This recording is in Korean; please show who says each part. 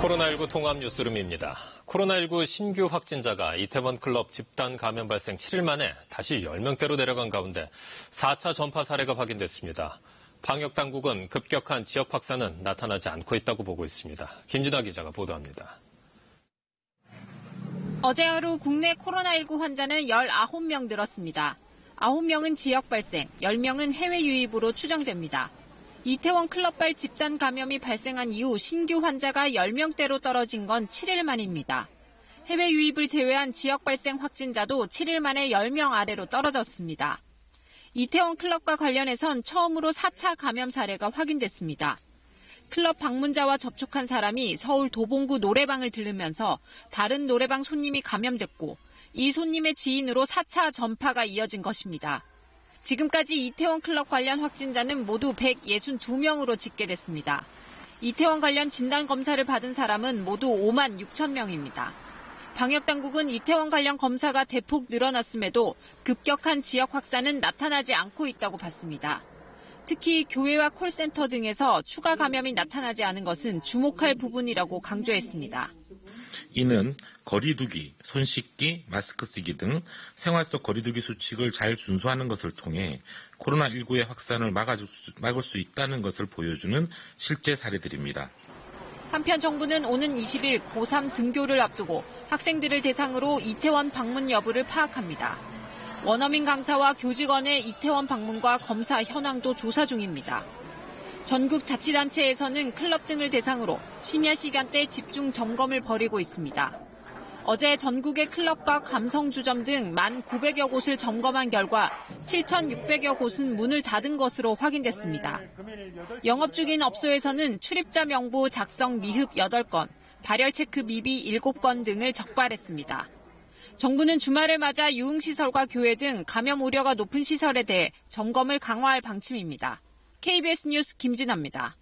Speaker 1: 코로나19 통합 뉴스룸입니다. 코로나19 신규 확진자가 이태원 클럽 집단 감염 발생 7일 만에 다시 10명대로 내려간 가운데 4차 전파 사례가 확인됐습니다. 방역당국은 급격한 지역 확산은 나타나지 않고 있다고 보고 있습니다. 김진아 기자가 보도합니다.
Speaker 2: 어제 하루 국내 코로나19 환자는 19명 늘었습니다. 9명은 지역 발생, 10명은 해외 유입으로 추정됩니다. 이태원 클럽발 집단 감염이 발생한 이후 신규 환자가 10명대로 떨어진 건 7일 만입니다. 해외 유입을 제외한 지역 발생 확진자도 7일 만에 10명 아래로 떨어졌습니다. 이태원 클럽과 관련해선 처음으로 4차 감염 사례가 확인됐습니다. 클럽 방문자와 접촉한 사람이 서울 도봉구 노래방을 들르면서 다른 노래방 손님이 감염됐고 이 손님의 지인으로 4차 전파가 이어진 것입니다. 지금까지 이태원 클럽 관련 확진자는 모두 162명으로 집계됐습니다. 이태원 관련 진단검사를 받은 사람은 모두 5만 6천 명입니다. 방역당국은 이태원 관련 검사가 대폭 늘어났음에도 급격한 지역 확산은 나타나지 않고 있다고 봤습니다. 특히 교회와 콜센터 등에서 추가 감염이 나타나지 않은 것은 주목할 부분이라고 강조했습니다.
Speaker 3: 이는 거리두기, 손 씻기, 마스크 쓰기 등 생활 속 거리두기 수칙을 잘 준수하는 것을 통해 코로나19의 확산을 막을 수 있다는 것을 보여주는 실제 사례들입니다.
Speaker 2: 한편 정부는 오는 20일 고3 등교를 앞두고 학생들을 대상으로 이태원 방문 여부를 파악합니다. 원어민 강사와 교직원의 이태원 방문과 검사 현황도 조사 중입니다. 전국 자치단체에서는 클럽 등을 대상으로 심야 시간대 집중 점검을 벌이고 있습니다. 어제 전국의 클럽과 감성주점 등 1,900여 곳을 점검한 결과 7,600여 곳은 문을 닫은 것으로 확인됐습니다. 영업 중인 업소에서는 출입자 명부 작성 미흡 8건, 발열 체크 미비 7건 등을 적발했습니다. 정부는 주말을 맞아 유흥시설과 교회 등 감염 우려가 높은 시설에 대해 점검을 강화할 방침입니다. KBS 뉴스 김진아입니다.